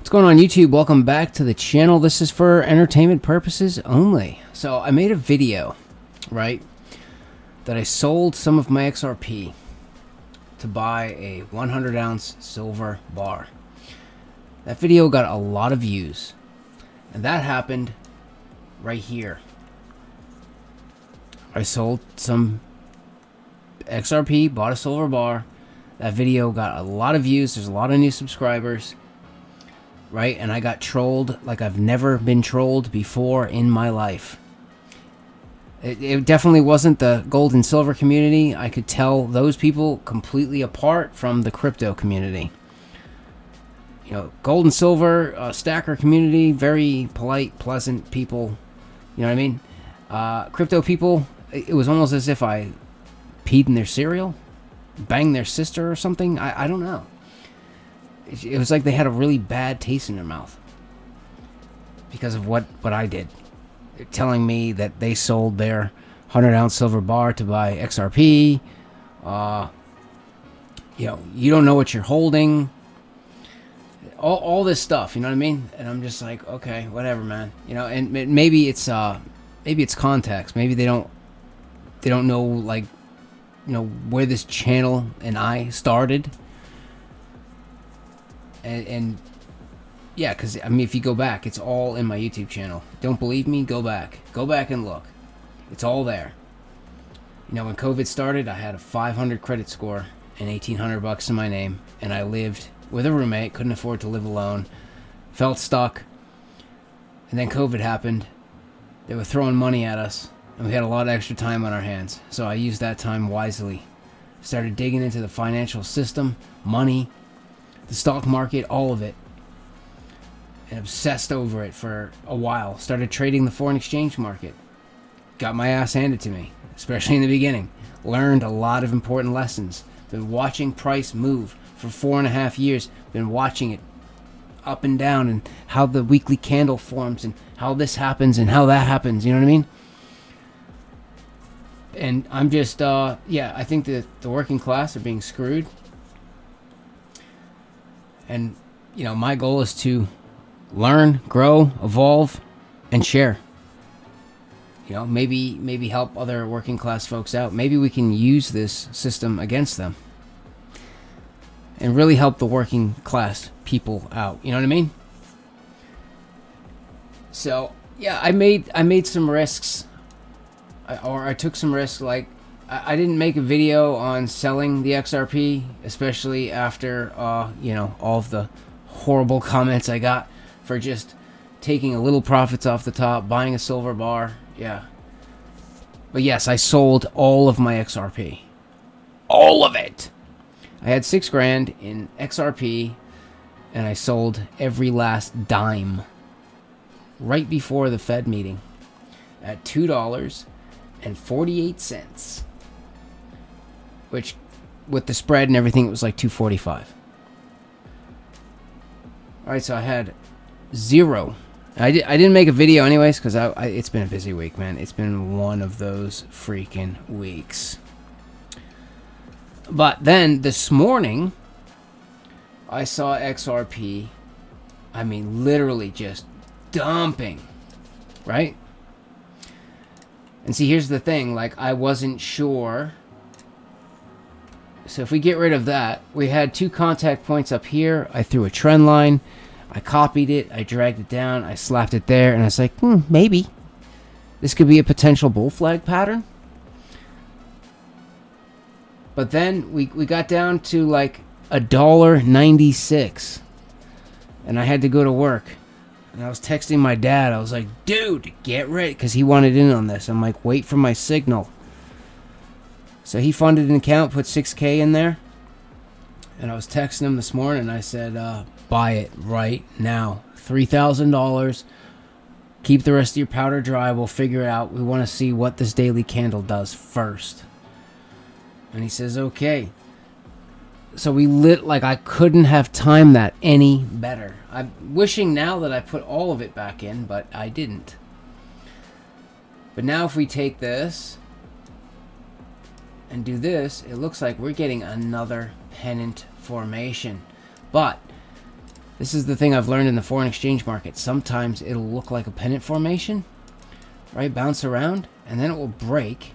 What's going on YouTube? Welcome back to the channel. This is for entertainment purposes only. So I made a video, right, that I sold some of my XRP to buy a 100 ounce silver bar. That video got a lot of views, and that happened right here. I sold some XRP, bought a silver bar. That video got a lot of views. There's a lot of new subscribers, right? And I got trolled like I've never been trolled before in my life. It definitely wasn't the gold and silver community. I could tell those people completely apart from the crypto community. You know, gold and silver, stacker community, very polite, pleasant people. You know what I mean? Crypto people, it was almost as if I peed in their cereal, banged their sister or something. I don't know. It was like they had a really bad taste in their mouth because of what I did. They're telling me that they sold their 100 ounce silver bar to buy XRP. You know, you don't know what you're holding. All this stuff, you know what I mean? And I'm just like, okay, whatever, man. You know, and maybe it's context. Maybe they don't know, like, you know, where this channel and I started. And yeah, because I mean, if you go back, it's all in my YouTube channel. Don't believe me? Go back and look. It's all there. You know, when COVID started, I had a 500 credit score and $1,800 in my name, and I lived with a roommate, couldn't afford to live alone, felt stuck, and then COVID happened. They were throwing money at us, and we had a lot of extra time on our hands, so I used that time wisely. Started digging into the financial system, money, the stock market, all of it, and obsessed over it for a while. Started trading the foreign exchange market. Got my ass handed to me, especially in the beginning. Learned a lot of important lessons. Been watching price move for 4.5 years. Been watching it up and down, and how the weekly candle forms, and how this happens and how that happens. You know what I mean? And I'm just, yeah, I think that the working class are being screwed. And, you know, my goal is to learn, grow, evolve, and share. You know, maybe help other working class folks out. Maybe we can use this system against them and really help the working class people out. You know what I mean? So, yeah, I made some risks. I took some risks. Like, I didn't make a video on selling the XRP, especially after, you know, all of the horrible comments I got for just taking a little profits off the top, buying a silver bar. Yeah. But yes, I sold all of my XRP. All of it! I had $6 grand in XRP, and I sold every last dime right before the Fed meeting at $2.48. Which, with the spread and everything, it was like $2.45. Alright, so I had zero. I didn't make a video anyways, because it's been a busy week, man. It's been one of those freaking weeks. But then, this morning, I saw XRP, I mean, literally just dumping. Right? And see, here's the thing. Like, I wasn't sure. So if we get rid of that, we had 2 contact points up here. I threw a trend line. I copied it. I dragged it down. I slapped it there. And I was like, maybe. This could be a potential bull flag pattern. But then we got down to like $1.96. And I had to go to work. And I was texting my dad. I was like, dude, get ready. Because he wanted in on this. I'm like, wait for my signal. So he funded an account, put $6K in there, and I was texting him this morning, and I said, buy it right now. $3,000. Keep the rest of your powder dry. We'll figure it out. We want to see what this daily candle does first. And he says, okay. So we lit, like, I couldn't have timed that any better. I'm wishing now that I put all of it back in, but I didn't. But now if we take this and do this, it looks like we're getting another pennant formation. But This is the thing I've learned in the foreign exchange market. Sometimes it'll look like a pennant formation, right? Bounce around, and then it will break.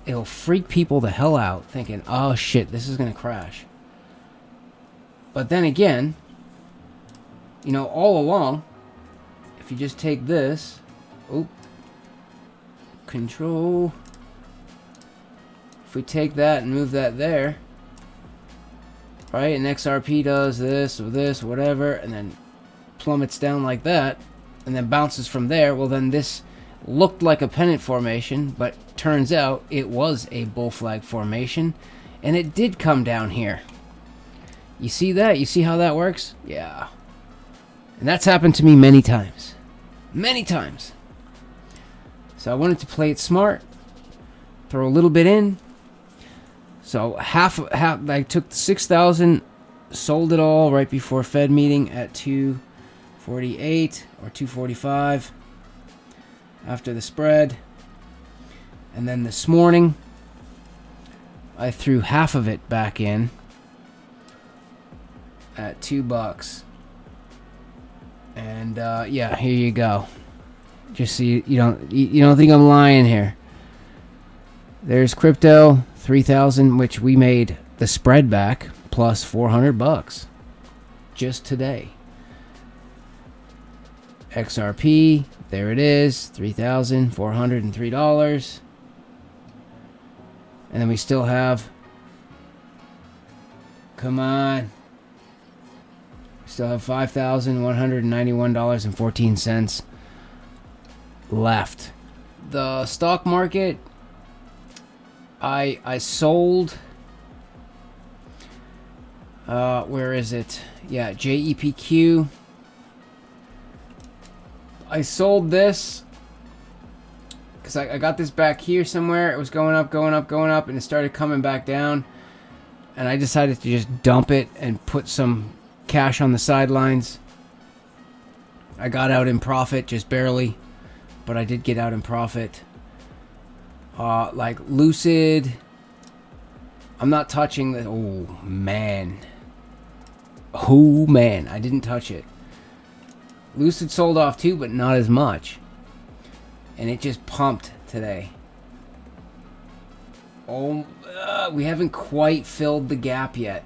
It'll freak people the hell out, thinking, oh shit, this is going to crash. But then again, you know, all along, if you just take this, control, if we take that and move that there, right, and XRP does this or this, whatever, and then plummets down like that, and then bounces from there, well then this looked like a pennant formation, but turns out it was a bull flag formation, and it did come down here. You see that? You see how that works? Yeah. And that's happened to me many times. Many times. So I wanted to play it smart, throw a little bit in. So half I took the 6,000, sold it all right before Fed meeting at 248 or 245 after the spread. And then this morning I threw half of it back in at $2. And yeah, here you go. Just so you don't think I'm lying here. There's crypto 3,000, which we made the spread back plus $400 just today. XRP, there it is, $3,403. And then we still have, come on, we still have $5,191.14 left. The stock market, I sold, where is it? Yeah, JEPQ. I sold this because I got this back here somewhere. It was going up, going up, going up, and it started coming back down. And I decided to just dump it and put some cash on the sidelines. I got out in profit, just barely, but I did get out in profit. Like Lucid, I'm not touching the. Oh man, I didn't touch it. Lucid sold off too, but not as much, and it just pumped today. Oh, we haven't quite filled the gap yet.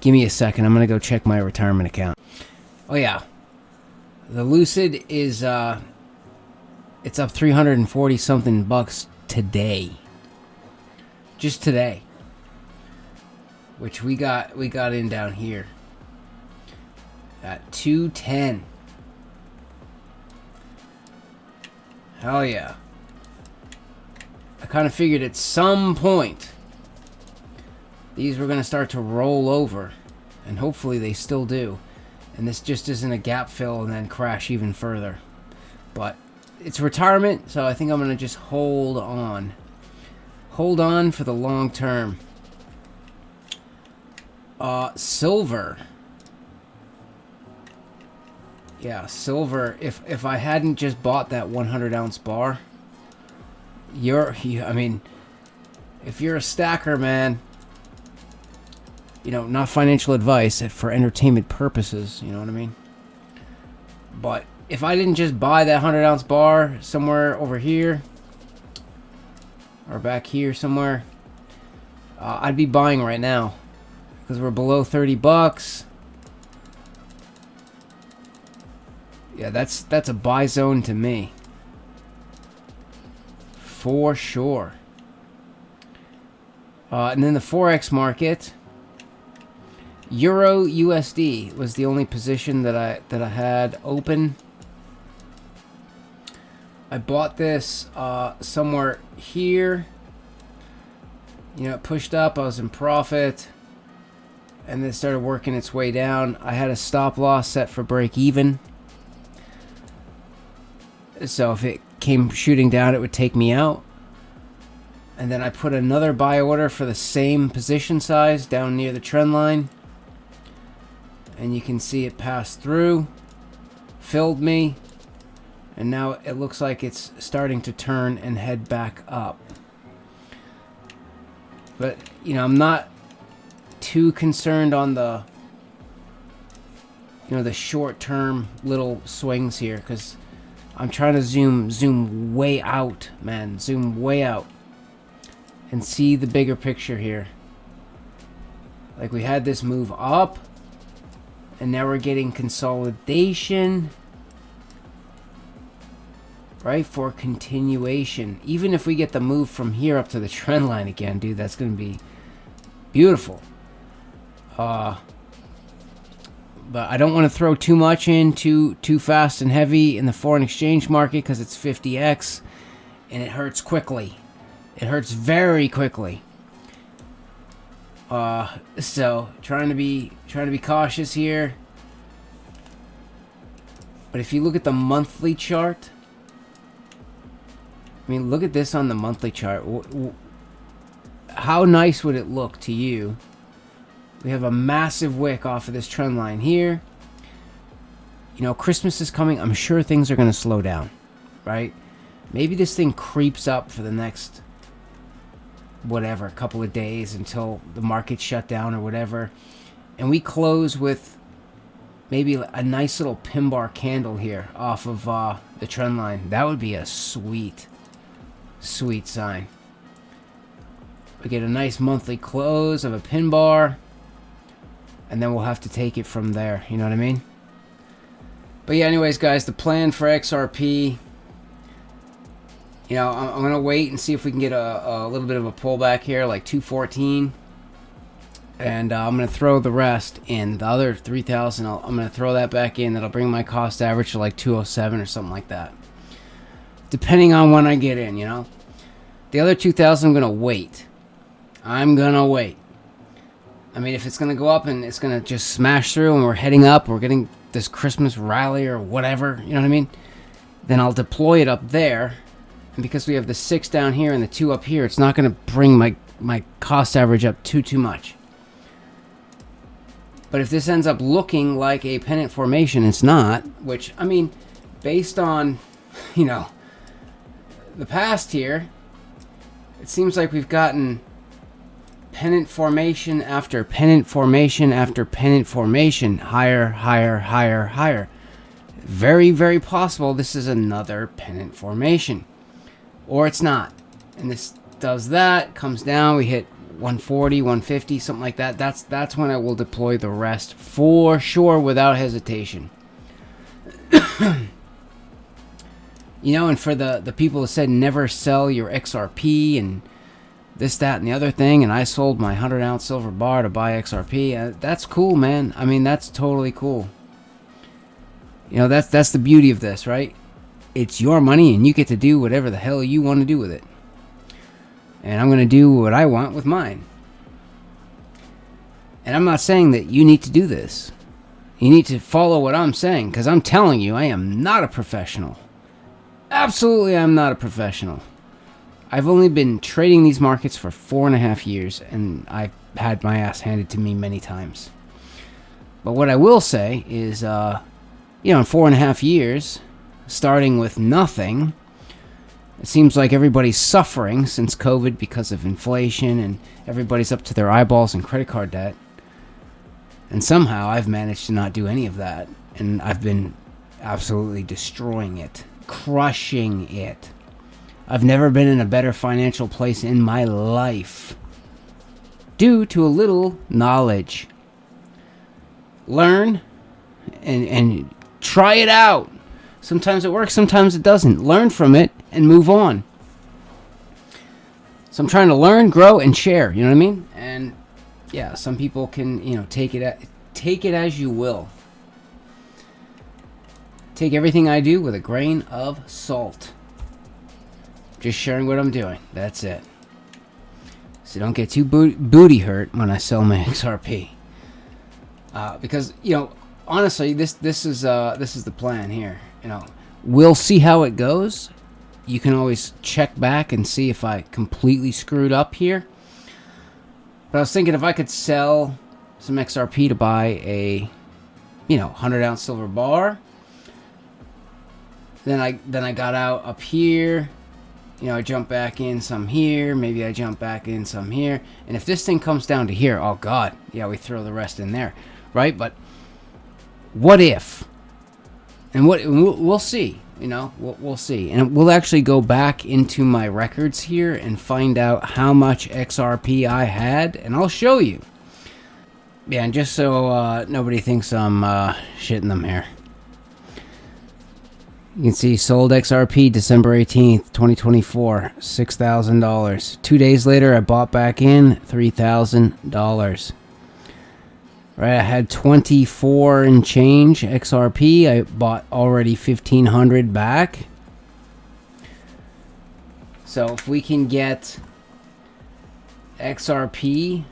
Give me a second. I'm gonna go check my retirement account. Oh yeah, the Lucid is it's up 340 something bucks today. Just today. Which we got in down here at 210. Hell yeah. I kind of figured at some point these were going to start to roll over, and hopefully they still do. And this just isn't a gap fill and then crash even further. But it's retirement, so I think I'm going to just hold on. Hold on for the long term. Silver. Yeah, silver. If I hadn't just bought that 100-ounce bar, I mean, if you're a stacker, man, you know, not financial advice, for entertainment purposes, you know what I mean? But if I didn't just buy that 100-ounce bar somewhere over here, or back here somewhere, I'd be buying right now, because we're below 30 bucks. Yeah, that's a buy zone to me, for sure. And then the Forex market, Euro USD was the only position that I had open. I bought this somewhere here. You know, it pushed up. I was in profit, and then it started working its way down. I had a stop loss set for break even. So if it came shooting down, it would take me out. And then I put another buy order for the same position size down near the trend line. And you can see it passed through, filled me, and now it looks like it's starting to turn and head back up. But, you know, I'm not too concerned on the you know, the short-term little swings here, because I'm trying to zoom way out, man. Zoom way out and see the bigger picture here. Like, we had this move up, and now we're getting consolidation, right, for continuation. Even if we get the move from here up to the trend line again, dude, that's going to be beautiful. But I don't want to throw too much in too fast and heavy in the foreign exchange market, because it's 50x, and it hurts quickly. It hurts very quickly. So trying to be cautious here. But if you look at the monthly chart, I mean, look at this on the monthly chart. How nice would it look to you? We have a massive wick off of this trend line here. You know, Christmas is coming. I'm sure things are going to slow down, right? Maybe this thing creeps up for the next, whatever, couple of days until the market shut down or whatever. And we close with maybe a nice little pin bar candle here off of the trend line. That would be a sweet sign. We get a nice monthly close of a pin bar, and then we'll have to take it from there. You know what I mean? But yeah, anyways, guys, the plan for XRP, you know, I'm going to wait and see if we can get a little bit of a pullback here, like 214. And I'm going to throw the rest in. The other 3,000, I'm going to throw that back in. That'll bring my cost average to like 207 or something like that, depending on when I get in, you know. The other 2,000, I'm going to wait. I'm going to wait. I mean, if it's going to go up and it's going to just smash through and we're heading up, we're getting this Christmas rally or whatever, you know what I mean? Then I'll deploy it up there. And because we have the 6 down here and the 2 up here, it's not going to bring my cost average up too much. But if this ends up looking like a pennant formation, it's not, which, I mean, based on, you know, the past here, it seems like we've gotten pennant formation after pennant formation after pennant formation, higher, higher, higher, higher. Very, very possible this is another pennant formation. Or it's not. And this does that, comes down, we hit 140, 150, something like that. That's when I will deploy the rest for sure, without hesitation. You know, and for the people that said never sell your XRP and this, that, and the other thing, and I sold my 100-ounce silver bar to buy XRP, that's cool, man. I mean, that's totally cool. You know, that's the beauty of this, right? It's your money, and you get to do whatever the hell you want to do with it. And I'm going to do what I want with mine. And I'm not saying that you need to do this. You need to follow what I'm saying, because I'm telling you, I am not a professional. Absolutely, I'm not a professional. I've only been trading these markets for 4.5 years, and I've had my ass handed to me many times. But what I will say is, you know, in 4.5 years, starting with nothing, it seems like everybody's suffering since COVID because of inflation, and everybody's up to their eyeballs in credit card debt. And somehow I've managed to not do any of that, and I've been absolutely destroying it, crushing it. I've never been in a better financial place in my life due to a little knowledge. Learn and try it out. Sometimes it works, sometimes it doesn't. Learn from it and move on. So I'm trying to learn, grow, and share. You know what I mean? And yeah, some people can, you know, take it as you will. Take everything I do with a grain of salt. Just sharing what I'm doing. That's it. So don't get too booty hurt when I sell my XRP. Because, you know, honestly, this is the plan here. You know, we'll see how it goes. You can always check back and see if I completely screwed up here. But I was thinking if I could sell some XRP to buy a, you know, 100-ounce silver bar, then I got out up here. You know, I jump back in some here. Maybe I jump back in some here. And if this thing comes down to here, oh God, yeah, we throw the rest in there, right? But what if? And we'll see. You know, we'll see. And we'll actually go back into my records here and find out how much XRP I had, and I'll show you. Yeah, and just so nobody thinks I'm shitting them here. You can see sold XRP December 18th, 2024, $6,000. 2 days later, I bought back in $3,000. Right, I had 24 and change XRP. I bought already 1,500 back. So if we can get XRP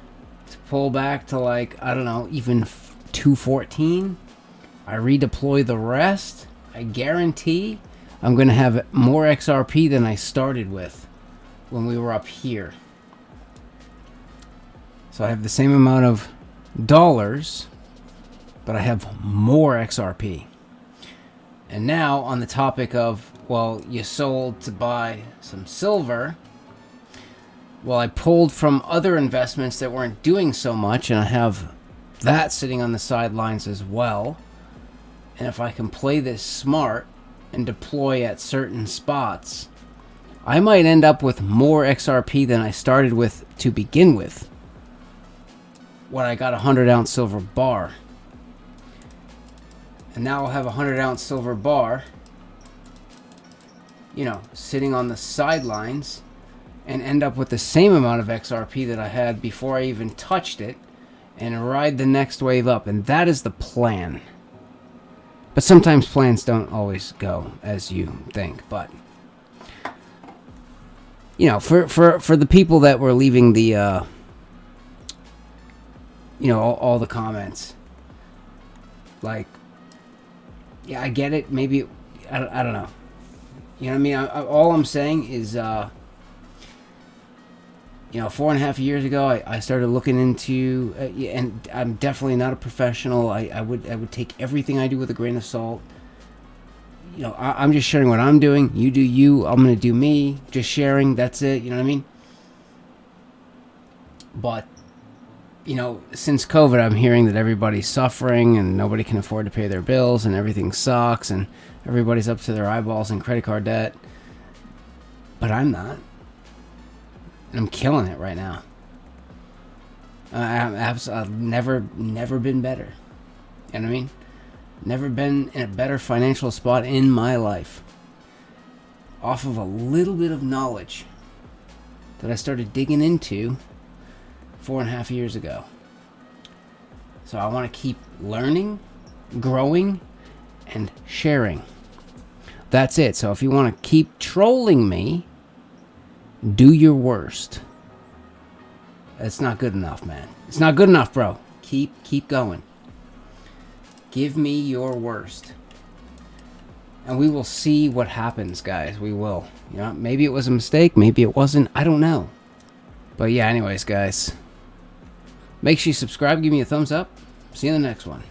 to pull back to, like, I don't know, even 214, I redeploy the rest. I guarantee I'm going to have more XRP than I started with when we were up here. So I have the same amount of dollars, but I have more XRP. And now on the topic of, well, you sold to buy some silver. Well, I pulled from other investments that weren't doing so much, and I have that sitting on the sidelines as well. And if I can play this smart and deploy at certain spots, I might end up with more XRP than I started with to begin with when I got a 100-ounce silver bar. And now I'll have a 100-ounce silver bar, you know, sitting on the sidelines, and end up with the same amount of XRP that I had before I even touched it, and ride the next wave up. And that is the plan. But sometimes plans don't always go as you think. But, you know, for the people that were leaving the you know, all the comments, like, yeah, I get it. Maybe, I don't know. You know what I mean? All I'm saying is, you know, 4.5 years ago, I started looking into, and I'm definitely not a professional. I would take everything I do with a grain of salt. You know, I'm just sharing what I'm doing. You do you. I'm going to do me. Just sharing. That's it. You know what I mean? But, you know, since COVID, I'm hearing that everybody's suffering and nobody can afford to pay their bills and everything sucks and everybody's up to their eyeballs in credit card debt. But I'm not. And I'm killing it right now. I've never been better. You know what I mean? Never been in a better financial spot in my life. Off of a little bit of knowledge that I started digging into 4.5 years ago. So I want to keep learning, growing, and sharing. That's it. So if you want to keep trolling me, do your worst. It's not good enough, man. It's not good enough, bro. Keep going. Give me your worst. And we will see what happens, guys. We will. You know, maybe it was a mistake, maybe it wasn't. I don't know. But yeah, anyways, guys. Make sure you subscribe, give me a thumbs up. See you in the next one.